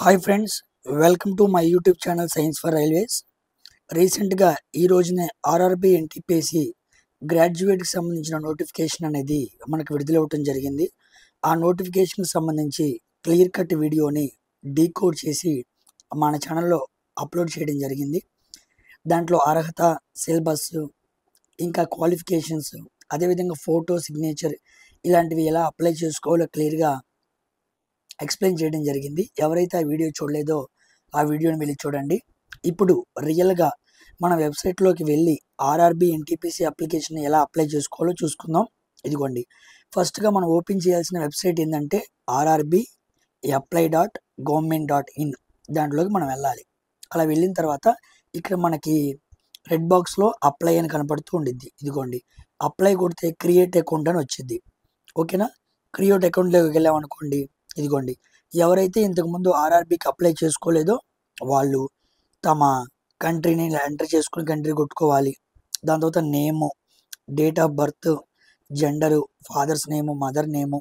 Hi friends, welcome to my YouTube channel science for railways. రీసెంట్గా ఈ రోజునే RRB NTPC గ్రాడ్యుయేట్కి సంబంధించిన నోటిఫికేషన్ అనేది మనకు విడుదలవ్వటం జరిగింది. ఆ నోటిఫికేషన్కి సంబంధించి క్లియర్ కట్ వీడియోని డీకోడ్ చేసి మన ఛానల్లో అప్లోడ్ చేయడం జరిగింది. దాంట్లో అర్హత, సిలబస్, ఇంకా క్వాలిఫికేషన్స్, అదేవిధంగా ఫోటో, సిగ్నేచర్ ఇలాంటివి ఎలా అప్లై చేసుకోవాలో క్లియర్గా ఎక్స్ప్లెయిన్ చేయడం జరిగింది. ఎవరైతే ఆ వీడియో చూడలేదో ఆ వీడియోని వెళ్ళి చూడండి. ఇప్పుడు రియల్గా మన వెబ్సైట్లోకి వెళ్ళి ఆర్ఆర్బి ఎన్టీపీసీ అప్లికేషన్ ఎలా అప్లై చేసుకోవాలో చూసుకుందాం. ఇదిగోండి, ఫస్ట్గా మనం ఓపెన్ చేయాల్సిన వెబ్సైట్ ఏంటంటే rrbapply.government.in. దాంట్లోకి మనం వెళ్ళాలి. అలా వెళ్ళిన తర్వాత ఇక్కడ మనకి రెడ్ బాక్స్లో అప్లై అని కనపడుతూ ఉండిద్ది. ఇదిగోండి, అప్లై కొడితే క్రియేట్ అకౌంట్ అని వచ్చింది. ఓకేనా, క్రియేట్ అకౌంట్లోకి వెళ్ళామనుకోండి, ఇదిగోండి, ఎవరైతే ఇంతకుముందు ఆర్ఆర్బికి అప్లై చేసుకోలేదో వాళ్ళు తమ కంట్రీని ఎంటర్ చేసుకుని కంట్రీ కొట్టుకోవాలి. దాని తర్వాత name, date of birth, gender, father's name, mother name,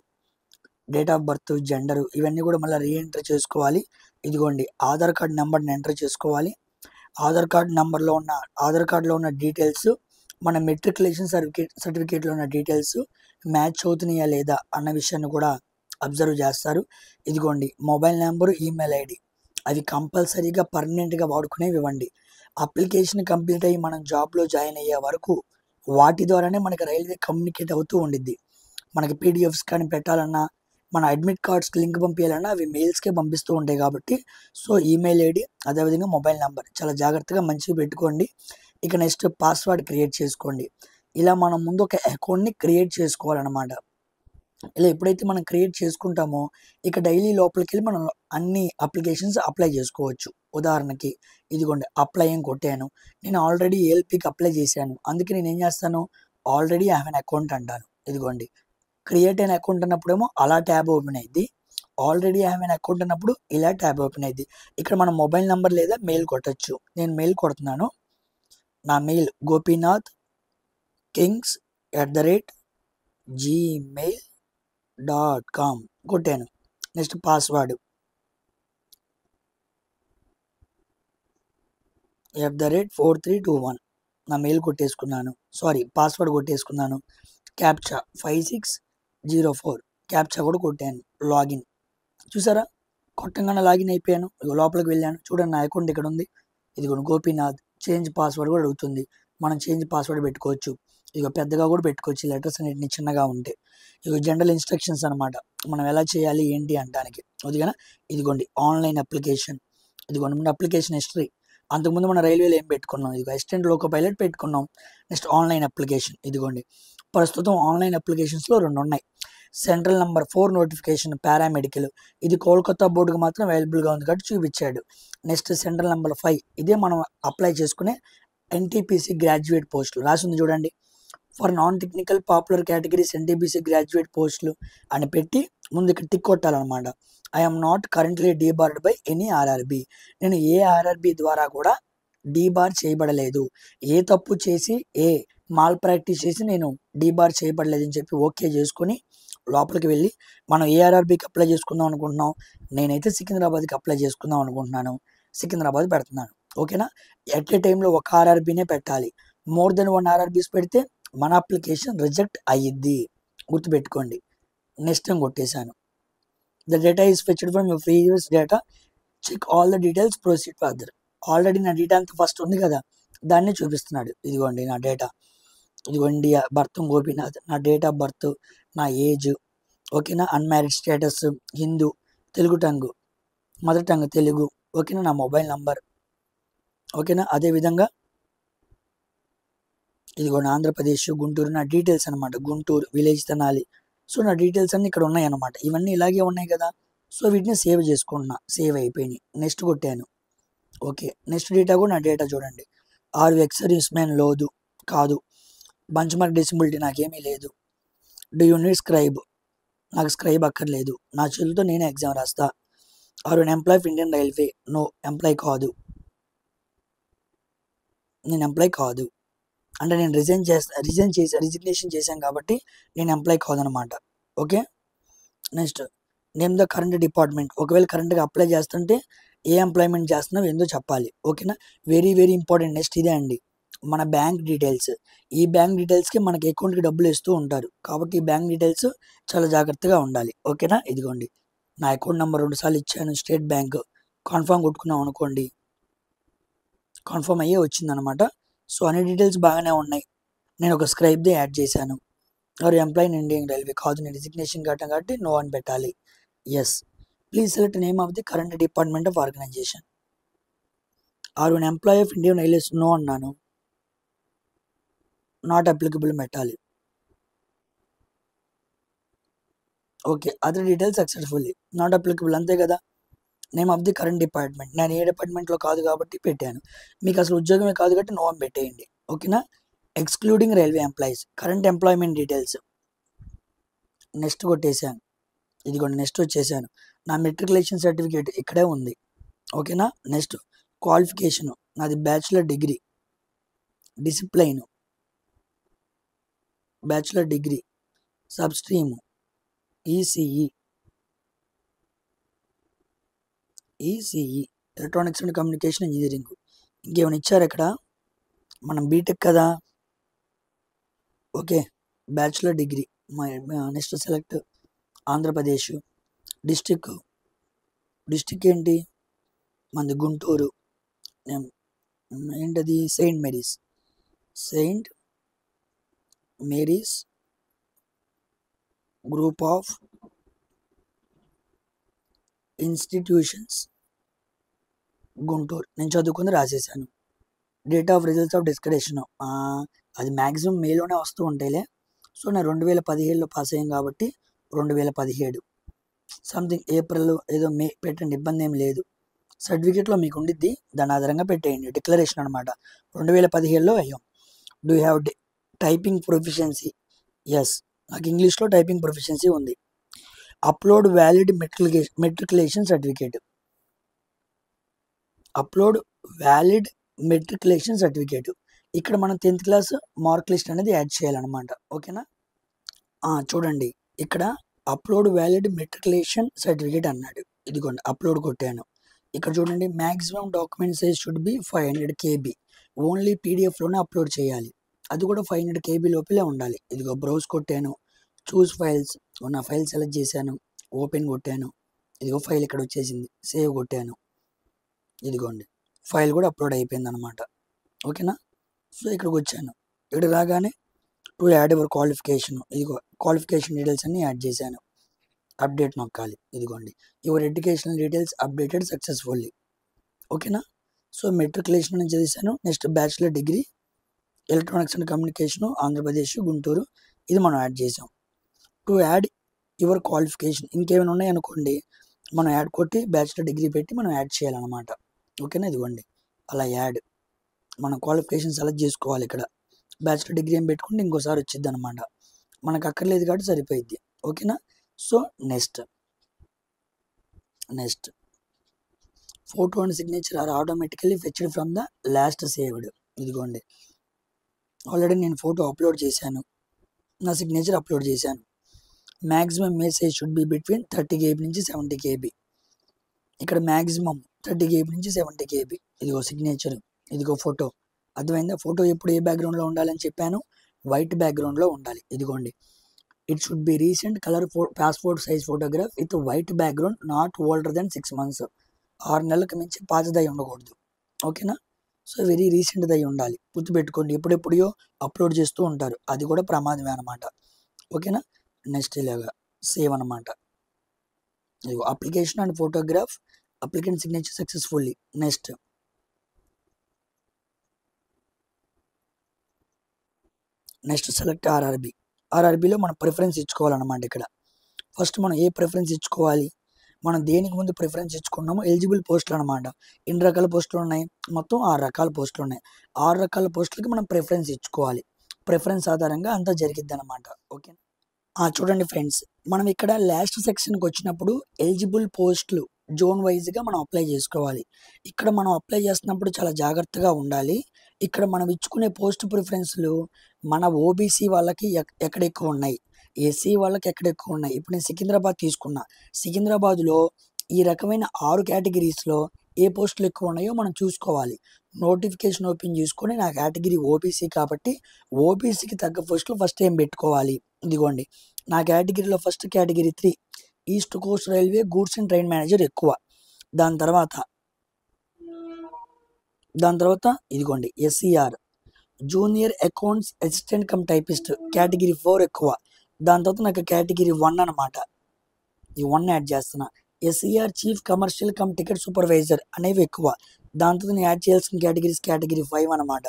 date of birth, gender ఇవన్నీ కూడా మళ్ళీ రీఎంటర్ చేసుకోవాలి. ఇదిగోండి, ఆధార్ కార్డ్ నెంబర్ని ఎంటర్ చేసుకోవాలి. ఆధార్ కార్డులో ఉన్న డీటెయిల్స్ మన మెట్రికులేషన్ సర్టిఫికేట్లో ఉన్న డీటెయిల్స్ మ్యాచ్ అవుతున్నాయా లేదా అన్న విషయాన్ని కూడా అబ్జర్వ్ చేస్తారు. ఇదిగోండి, మొబైల్ నెంబరు, ఈమెయిల్ ఐడి అవి కంపల్సరీగా పర్మనెంట్గా వాడుకునేవి ఇవ్వండి. అప్లికేషన్ కంప్లీట్ అయ్యి మనం జాబ్లో జాయిన్ అయ్యే వరకు వాటి ద్వారానే మనకి రైల్వే కమ్యూనికేట్ అవుతూ ఉండిద్ది. మనకి పీడిఎఫ్స్ కానీ పెట్టాలన్నా, మన అడ్మిట్ కార్డ్స్కి లింక్ పంపించాలన్నా అవి మెయిల్స్కే పంపిస్తూ ఉంటాయి. కాబట్టి సో ఈమెయిల్ ఐడి, అదేవిధంగా మొబైల్ నెంబర్ చాలా జాగ్రత్తగా మంచిగా పెట్టుకోండి. ఇక నెక్స్ట్ పాస్వర్డ్ క్రియేట్ చేసుకోండి. ఇలా మనం ముందు ఒక అకౌంట్ని క్రియేట్ చేసుకోవాలన్నమాట. ఇలా ఎప్పుడైతే మనం క్రియేట్ చేసుకుంటామో ఇక డైలీ లోపలికి వెళ్ళి మనం అన్ని అప్లికేషన్స్ అప్లై చేసుకోవచ్చు. ఉదాహరణకి ఇదిగోండి, అప్లై అని కొట్టాను. నేను ఆల్రెడీ ఏఎల్పికి అప్లై చేశాను, అందుకే నేను ఏం చేస్తాను, already I have an account అంటాను. ఇదిగోండి, క్రియేట్ అయిన అకౌంట్ అన్నప్పుడేమో అలా ట్యాబ్ ఓపెన్ అయ్యింది. Already I have an account అన్నప్పుడు ఇలా ట్యాబ్ ఓపెన్ అయ్యింది. ఇక్కడ మన మొబైల్ నెంబర్ లేదా మెయిల్ కొట్టచ్చు. నేను మెయిల్ కొడుతున్నాను. నా మెయిల్ gopinath@gmail.com కొట్టాను. నెక్స్ట్ పాస్వర్డ్ @4321 నా మెయిల్ కొట్టేసుకున్నాను. పాస్వర్డ్ కొట్టేసుకున్నాను. క్యాప్చా 5604 క్యాప్చా కూడా కొట్టాను. లాగిన్ చూసారా, కొట్టంగానే లాగిన్ అయిపోయాను. లోపలికి వెళ్ళాను. చూడండి, నా అకౌంట్ ఇక్కడ ఉంది. ఇదిగోండి, గోపీనాథ్. చేంజ్ పాస్వర్డ్ కూడా అడుగుతుంది. మనం చేంజ్ పాస్వర్డ్ పెట్టుకోవచ్చు. ఇక పెద్దగా కూడా పెట్టుకోవచ్చు, లెటర్స్ అన్నిటిని చిన్నగా ఉంటే. ఇక జనరల్ ఇన్స్ట్రక్షన్స్ అనమాట, మనం ఎలా చేయాలి ఏంటి అనడానికి. ఓకేనా, ఇదిగోండి ఆన్లైన్ అప్లికేషన్. ఇదిగోండి మన అప్లికేషన్ హిస్టరీ. అంతకుముందు మన రైల్వేలో ఏం పెట్టుకున్నాం, ఇదిగో అసిస్టెంట్ లోకో పైలట్ పెట్టుకున్నాం. Next online application. ఇదిగోండి, ప్రస్తుతం ఆన్లైన్ అప్లికేషన్స్లో 2 ఉన్నాయి. సెంట్రల్ నెంబర్ 4 నోటిఫికేషన్ పారామెడికల్, ఇది కోల్కతా బోర్డుకి మాత్రం అవైలబుల్గా ఉంది కాబట్టి చూపించాడు. నెక్స్ట్ సెంట్రల్ నెంబర్ 5, ఇదే మనం అప్లై చేసుకునే ఎన్టీపీసీ గ్రాడ్యుయేట్ పోస్టులు రాసింది చూడండి. For non technical popular categories NTPC graduate పోస్టులు అని పెట్టి ముందు ఇక్కడ టిక్ కొట్టాలన్నమాట. I'm not currently debarred by any RRB. నేను ఏ ఆర్ఆర్బి ద్వారా కూడా డీబార్ చేయబడలేదు. ఏ తప్పు చేసి, ఏ మాల్ ప్రాక్టీస్ చేసి నేను డీబార్ చేయబడలేదని చెప్పి ఓకే చేసుకొని లోపలికి వెళ్ళి మనం ఏ ఆర్ఆర్బికి అప్లై చేసుకుందాం అనుకుంటున్నాం. నేనైతే సికింద్రాబాద్కి అప్లై చేసుకుందాం అనుకుంటున్నాను. సికింద్రాబాద్ పెడుతున్నాను. ఓకేనా, ఎట్ ఏ టైంలో ఒక ఆర్ఆర్బీనే పెట్టాలి. మోర్ దెన్ 1 ఆర్ఆర్బీస్ పెడితే మన అప్లికేషన్ రిజెక్ట్ అయ్యిద్ది, గుర్తుపెట్టుకోండి. నెక్స్ట్ టైం కొట్టేశాను. The data is fetched from your previous data, check all the details, proceed further. Already నా డేటా అంతా ఫస్ట్ ఉంది కదా, దాన్ని చూపిస్తున్నాడు. ఇదిగోండి నా డేటా. ఇదిగో ఇండియా, బర్త్ గోపీనాథ్, నా డేట్ ఆఫ్ బర్త్, నా ఏజ్. ఓకేనా, unmarried status Hindu, Telugu tongue, mother tongue Telugu. ఓకేనా, నా మొబైల్ నంబర్. ఓకేనా, అదేవిధంగా ఇదిగోండి ఆంధ్రప్రదేశ్, గుంటూరు, నా డీటెయిల్స్ అనమాట. గుంటూరు విలేజ్ తెనాలి. సో నా డీటెయిల్స్ అన్నీ ఇక్కడ ఉన్నాయి అనమాట. ఇవన్నీ ఇలాగే ఉన్నాయి కదా, సో వీటిని సేవ్ చేసుకుంటున్నా. సేవ్ అయిపోయినాయి. నెక్స్ట్ కొట్టాను. ఓకే, నెక్స్ట్ డేటా కూడా నా డేటా చూడండి. ఆరు ఎక్స్ సర్వీస్ మ్యాన్ లోదు కాదు. బంచ్ మార్క్ డిసబిలిటీ నాకేమీ లేదు. డూ యూ నీడ్ స్క్రైబ్, నాకు స్క్రైబ్ అక్కర్లేదు. నా చేతులతో నేనే ఎగ్జామ్ రాస్తా. Are an employee of Indian railway, no employee కాదు. నేను ఎంప్లాయ్ కాదు అంటే నేను రిజిగ్నేషన్ చేశాను కాబట్టి నేను ఎంప్లాయ్ కాదనమాట. Okay, next name the current department. ఒకవేళ కరెంట్గా అప్లై చేస్తుంటే ఏ ఎంప్లాయ్మెంట్ చేస్తున్నావు ఏందో చెప్పాలి. ఓకేనా, వెరీ వెరీ ఇంపార్టెంట్. నెక్స్ట్ ఇదే అండి మన బ్యాంక్ డీటెయిల్స్. ఈ బ్యాంక్ డీటెయిల్స్కి మనకి అకౌంట్కి డబ్బులు ఇస్తూ ఉంటారు కాబట్టి ఈ బ్యాంక్ డీటెయిల్స్ చాలా జాగ్రత్తగా ఉండాలి. ఓకేనా, ఇదిగోండి నా అకౌంట్ నెంబర్ 2 సార్లు ఇచ్చాను. స్టేట్ బ్యాంక్ కన్ఫర్మ్ కొట్టుకున్నాం అనుకోండి, కన్ఫర్మ్ అయ్యే వచ్చిందనమాట. సో అన్ని డీటెయిల్స్ బాగానే ఉన్నాయి. నేను ఒక స్క్రైబ్ది యాడ్ చేశాను. Are employee in Indian railway కాదు, నేను రిజిగ్నేషన్ కట్టాను కాబట్టి నో అని పెట్టాలి. Yes, please select name of the current department of organisation. Are an employee of Indian railways no అన్నాను, నాట్ అప్లికబుల్ పెట్టాలి. Okay, other details successfully not applicable, అంతే కదా. Name of the current department, నేను ఏ డిపార్ట్మెంట్లో కాదు కాబట్టి పెట్టాను. మీకు అసలు ఉద్యోగమే కాదు కాబట్టి నో అని పెట్టేయండి. ఓకేనా, excluding railway employees, current employment details next కొట్టేశాను. ఇదిగోండి నెక్స్ట్ వచ్చేసాను. నా మెట్రికులేషన్ సర్టిఫికేట్ ఇక్కడే ఉంది. ఓకేనా, నెక్స్ట్ క్వాలిఫికేషను నాది bachelor degree, discipline bachelor degree, sub stream ECE electronics and communication engineering. ఇంకేమైనా ఇచ్చారు ఇక్కడ, మనం బీటెక్ కదా. Okay, bachelor degree. Next select Andhra Pradesh. District ఏంటి మనది గుంటూరు. ఏంటది Saint Mary's group of institutions Guntur. నేను చదువుకుంది రాసేసాను. డేట్ ఆఫ్ రిజల్ట్స్ ఆఫ్ డిస్కరేషన్ అది మ్యాక్సిమం మేలోనే వస్తూ ఉంటాయిలే. సో నేను 2017లో పాస్ అయ్యాను కాబట్టి 2017 సంథింగ్ ఏప్రిల్ ఏదో మే పెట్టండి, ఇబ్బంది ఏం లేదు. సర్టిఫికేట్లో మీకు ఉండిద్ది, దాని ఆధారంగా పెట్టేయండి. డిక్లరేషన్ అనమాట, 2017లో అయ్యాం. Do have typing proficiency? Yes, నాకు ఇంగ్లీష్లో టైపింగ్ ప్రొఫిషియన్సీ ఉంది. Upload valid matriculation certificate. ఇక్కడ మనం 10th క్లాస్ మార్క్ లిస్ట్ అనేది యాడ్ చేయాలన్నమాట. ఓకేనా, చూడండి ఇక్కడ అప్లోడ్ వ్యాలిడ్ మెట్రికులేషన్ సర్టిఫికేట్ అన్నాడు. ఇదిగోండి అప్లోడ్ కొట్టాను. ఇక్కడ చూడండి maximum document size should be 500 KB. Only పీడిఎఫ్లోనే అప్లోడ్ చేయాలి, అది కూడా 500 KB లోపలే ఉండాలి. ఇదిగో బ్రౌజ్ కొట్టాను, చూస్ ఫైల్స్, నా ఫైల్ సెలెక్ట్ చేశాను, ఓపెన్ కొట్టాను. ఇదిగో ఫైల్ ఇక్కడ వచ్చేసింది, సేవ్ కొట్టాను. ఇదిగోండి ఫైల్ కూడా అప్లోడ్ అయిపోయింది అనమాట. ఓకేనా, సో ఇక్కడికి వచ్చాను. ఇక్కడ రాగానే టు యాడ్ యువర్ క్వాలిఫికేషన్, ఇదిగో క్వాలిఫికేషన్ డీటెయిల్స్ అన్ని యాడ్ చేశాను. అప్డేట్ నొక్కాలి. ఇదిగోండి your educational details updated successfully. ఓకేనా, సో మెట్రికులేషన్ నుంచి చేశాను. Next bachelor degree electronics and communication Andhra Pradesh Guntur, ఇది మనం యాడ్ చేసాం. టు యాడ్ యువర్ క్వాలిఫికేషన్ ఇంకేమైనా ఉన్నాయనుకోండి, మనం యాడ్ కొట్టి బ్యాచులర్ డిగ్రీ పెట్టి మనం యాడ్ చేయాలన్నమాట. ఓకేనా, ఇదిగోండి అలా యాడ్ మనం క్వాలిఫికేషన్ సెలెక్ట్ చేసుకోవాలి. ఇక్కడ బ్యాచులర్ డిగ్రీ ఏం పెట్టుకుంటే ఇంకోసారి వచ్చింది అనమాట, మనకు అక్కర్లేదు కాబట్టి సరిపోయిద్ది. ఓకేనా, so next photo and signature are automatically fetched from the last saved. ఇదిగోండి ఆల్రెడీ నేను ఫోటో అప్లోడ్ చేశాను, నా సిగ్నేచర్ అప్లోడ్ చేశాను. Maximum message should be between 30 KB నుంచి 70 KB. ఇక్కడ మ్యాక్సిమం 30 KB నుంచి 70 KB. ఇదిగో సిగ్నేచర్, ఇదిగో ఫోటో. అర్థమైందా? ఫోటో ఎప్పుడు ఏ బ్యాక్గ్రౌండ్లో ఉండాలని చెప్పాను, వైట్ బ్యాక్గ్రౌండ్లో ఉండాలి. ఇదిగోండి it should be recent colour passport size photograph with white background, not older than 6 months. 6 నెలలకు మించి పాతదై ఉండకూడదు. ఓకేనా, సో వెరీ రీసెంట్ది అయి ఉండాలి. గుర్తుపెట్టుకోండి, ఎప్పుడెప్పుడో అప్లోడ్ చేస్తూ ఉంటారు, అది కూడా ప్రమాదమే అనమాట. ఓకేనా, నెక్స్ట్ ఇలాగా సేవ్ అనమాట. ఇదిగో application and photograph, applicant signature successfully. Next select ఆర్ఆర్బిలో మనం ప్రిఫరెన్స్ ఇచ్చుకోవాలన్నమాట. ఇక్కడ ఫస్ట్ మనం ఏ ప్రిఫరెన్స్ ఇచ్చుకోవాలి, మనం దేనికి ముందు ప్రిఫరెన్స్ ఇచ్చుకున్నామో ఎలిజిబుల్ పోస్టులు అనమాట. ఎన్ని రకాల పోస్టులు ఉన్నాయి, మొత్తం 6 రకాల పోస్టులు ఉన్నాయి. 6 రకాల పోస్టులకి మనం ప్రిఫరెన్స్ ఇచ్చుకోవాలి. ప్రిఫరెన్స్ ఆధారంగా అంతా జరిగిద్ది అనమాట. ఓకే, చూడండి ఫ్రెండ్స్, మనం ఇక్కడ లాస్ట్ సెక్షన్కి వచ్చినప్పుడు ఎలిజిబుల్ పోస్టులు జోన్ వైజ్గా మనం అప్లై చేసుకోవాలి. ఇక్కడ మనం అప్లై చేస్తున్నప్పుడు చాలా జాగ్రత్తగా ఉండాలి. ఇక్కడ మనం ఇచ్చుకునే పోస్ట్ ప్రిఫరెన్స్లు మన ఓబీసీ వాళ్ళకి ఎక్కడ ఎక్కువ ఉన్నాయి, ఎస్సీ వాళ్ళకి ఎక్కడ ఎక్కువ ఉన్నాయి. ఇప్పుడు నేను సికింద్రాబాద్ తీసుకున్నా. సికింద్రాబాద్లో ఈ రకమైన 6 కేటగిరీస్లో ఏ పోస్టులు ఎక్కువ ఉన్నాయో మనం చూసుకోవాలి. నోటిఫికేషన్ ఓపెన్ చేసుకొని నా కేటగిరీ ఓబీసీ కాబట్టి ఓబీసీకి తగ్గ పోస్టులు ఫస్ట్ ఏం పెట్టుకోవాలి. ఇదిగోండి నా కేటగిరీలో first category 3 east Coast railway goods and train manager ఎక్కువ. దాని తర్వాత ఇదిగోండి SER junior accounts assistant cum typist category 4 ఎక్కువ. దాని తర్వాత నాకు కేటగిరీ 1 అనమాట. ఈ 1 యాడ్ చేస్తున్నా. SER chief commercial come ticket supervisor అనేవి ఎక్కువ. దాంతో నేను యాడ్ చేయాల్సిన కేటగిరీ 5 అనమాట.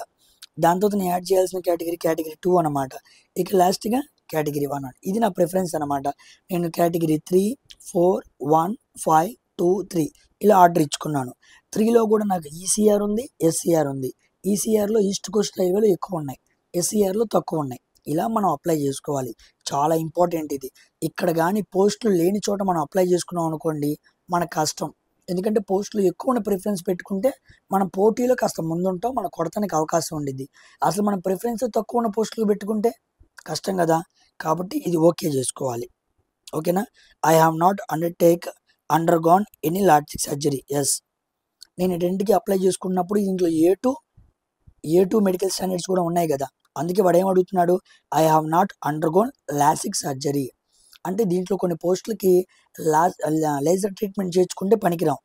దాంతో నేను యాడ్ చేయాల్సిన కేటగిరీ 2 అనమాట. ఇక లాస్ట్గా కేటగిరీ 1. ఇది నా ప్రిఫరెన్స్ అనమాట. నేను కేటగిరీ 3, 4, 1, 5, 2, 3 ఇలా ఆర్డర్ ఇచ్చుకున్నాను. 3లో కూడా నాకు ఈసీఆర్ ఉంది, ఎస్ఈఆర్ ఉంది. ఈసీఆర్లో ఈస్ట్ కోస్ట్ రైల్వేలో ఎక్కువ ఉన్నాయి, ఎస్ఈఆర్లో తక్కువ ఉన్నాయి. ఇలా మనం అప్లై చేసుకోవాలి. చాలా ఇంపార్టెంట్ ఇది. ఇక్కడ కానీ పోస్టులు లేని చోట మనం అప్లై చేసుకున్నాం అనుకోండి మన కష్టం. ఎందుకంటే పోస్టులు ఎక్కువ ఉన్న ప్రిఫరెన్స్ పెట్టుకుంటే మనం పోటీలో కాస్త ముందుంటాం, మనం కొడతానికి అవకాశం ఉండిద్ది. అసలు మన ప్రిఫరెన్స్ తక్కువ ఉన్న పోస్టులు పెట్టుకుంటే కష్టం కదా. కాబట్టి ఇది ఓకే చేసుకోవాలి. ఓకేనా. I have not undergone any LASIK surgery. Yes, నేను రెండుకి అప్లై చేసుకున్నప్పుడు దీంట్లో ఏ2 మెడికల్ స్టాండర్డ్స్ కూడా ఉన్నాయి కదా. అందుకే వాడు ఏం అడుగుతున్నాడు, I have not undergone LASIK surgery. అంటే దీంట్లో కొన్ని పోస్టులకి లేజర్ ట్రీట్మెంట్ చేయించుకుంటే పనికిరాం.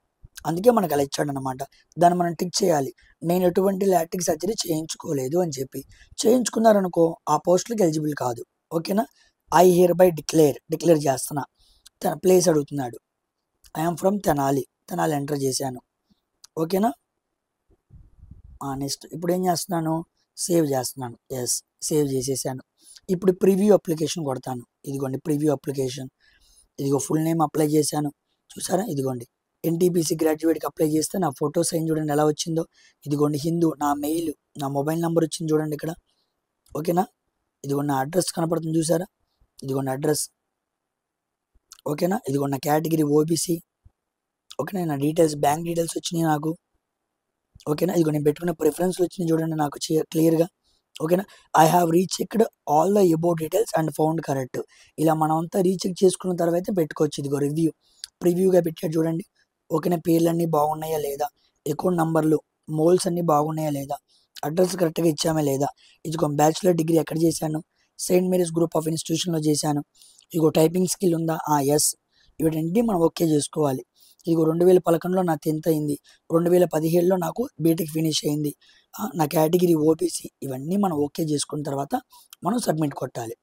అందుకే మనకు అలా ఇచ్చాడనమాట. దాన్ని మనం టిక్ చేయాలి. నేను ఎటువంటి లాటిక్ సర్జరీ చేయించుకోలేదు అని చెప్పి. చేయించుకున్నారనుకో ఆ పోస్టులకి ఎలిజిబుల్ కాదు. ఓకేనా. ఐ హియర్ బై డిక్లేర్ చేస్తున్నా. తన ప్లేస్ అడుగుతున్నాడు. ఐఎమ్ ఫ్రమ్ తెనాలి ఎంటర్ చేశాను. ఓకేనా. నెక్స్ట్ ఇప్పుడు ఏం చేస్తున్నాను, సేవ్ చేస్తున్నాను. ఎస్, సేవ్ చేసేసాను. ఇప్పుడు ప్రివ్యూ అప్లికేషన్ కొడతాను. ఇదిగోండి ప్రివ్యూ అప్లికేషన్. ఇదిగో ఫుల్ నేమ్ అప్లై చేశాను. చూసారా, ఇదిగోండి ఎన్టీపీసీ గ్రాడ్యుయేట్కి అప్లై చేస్తే నా ఫోటో సైన్ చూడండి ఎలా వచ్చిందో. ఇదిగోండి హిందూ, నా మెయిల్, నా మొబైల్ నెంబర్ వచ్చింది చూడండి ఇక్కడ. ఓకేనా. ఇదిగోండి నా అడ్రస్ కనపడుతుంది చూసారా, ఇదిగోండి అడ్రస్. ఓకేనా. ఇదిగోండి నా కేటగిరీ ఓబీసీ. ఓకేనా. నా డీటెయిల్స్, బ్యాంక్ డీటెయిల్స్ వచ్చినాయి నాకు. ఓకేనా. ఇదిగో నేను పెట్టుకున్న ప్రిఫరెన్స్లు వచ్చినాయి చూడండి నాకు క్లియర్గా. ఓకేనా. I have రీచెక్డ్ all the about details and found correct. ఇలా మనం అంతా రీచెక్ చేసుకున్న తర్వాత పెట్టుకోవచ్చు. ఇదిగో ప్రివ్యూగా పెట్టాడు చూడండి. ఓకేనా. పేర్లన్నీ బాగున్నాయా లేదా, అకౌంట్ నంబర్లు, మోల్స్ అన్నీ బాగున్నాయా లేదా, అడ్రస్ కరెక్ట్గా ఇచ్చామా లేదా. ఇదిగో బ్యాచులర్ డిగ్రీ ఎక్కడ చేశాను, సెయింట్ మేరీస్ గ్రూప్ ఆఫ్ ఇన్స్టిట్యూషన్లో చేశాను. ఇదిగో టైపింగ్ స్కిల్ ఉందా, ఎస్. ఇవన్నీ మనం ఓకే చేసుకోవాలి. ఇదిగో 2011లో నా 10th అయింది, 2017లో నాకు బీటెక్ ఫినిష్ అయింది, నా కేటగిరీ ఓబీసీ. ఇవన్నీ మనం ఓకే చేసుకున్న తర్వాత మనం సబ్మిట్ కొట్టాలి.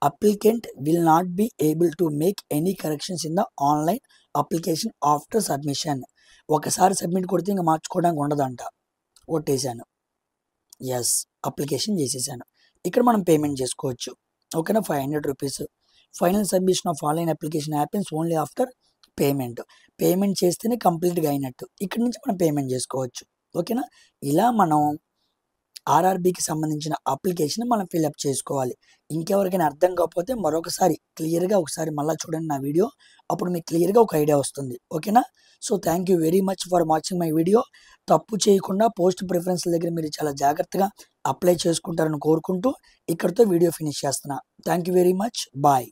Applicant will not be able to make any corrections in the online application after submission. ఒకసారి సబ్మిట్ కొడితే ఇంకా మార్చుకోవడానికి ఉండదంట. కొట్టేశాను. ఎస్, అప్లికేషన్ చేసేసాను. ఇక్కడ మనం పేమెంట్ చేసుకోవచ్చు. ఓకేనా. 500 rupees. Final submission of online application happens only after payment చేస్తేనే కంప్లీట్గా అయినట్టు. ఇక్కడి నుంచి మనం పేమెంట్ చేసుకోవచ్చు. ఓకేనా. ఇలా మనం ఆర్ఆర్బీకి సంబంధించిన అప్లికేషన్ మనం ఫిల్అప్ చేసుకోవాలి. ఇంకెవరికైనా అర్థం కాకపోతే మరొకసారి క్లియర్గా ఒకసారి మళ్ళీ చూడండి నా వీడియో. అప్పుడు మీకు క్లియర్గా ఒక ఐడియా వస్తుంది. ఓకేనా. So thank you very much for watching my video. తప్పు చేయకుండా పోస్ట్ ప్రిఫరెన్స్ల దగ్గర మీరు చాలా జాగ్రత్తగా అప్లై చేసుకుంటారని కోరుకుంటూ ఇక్కడితో వీడియో ఫినిష్ చేస్తున్నా. Thank you very much. Bye.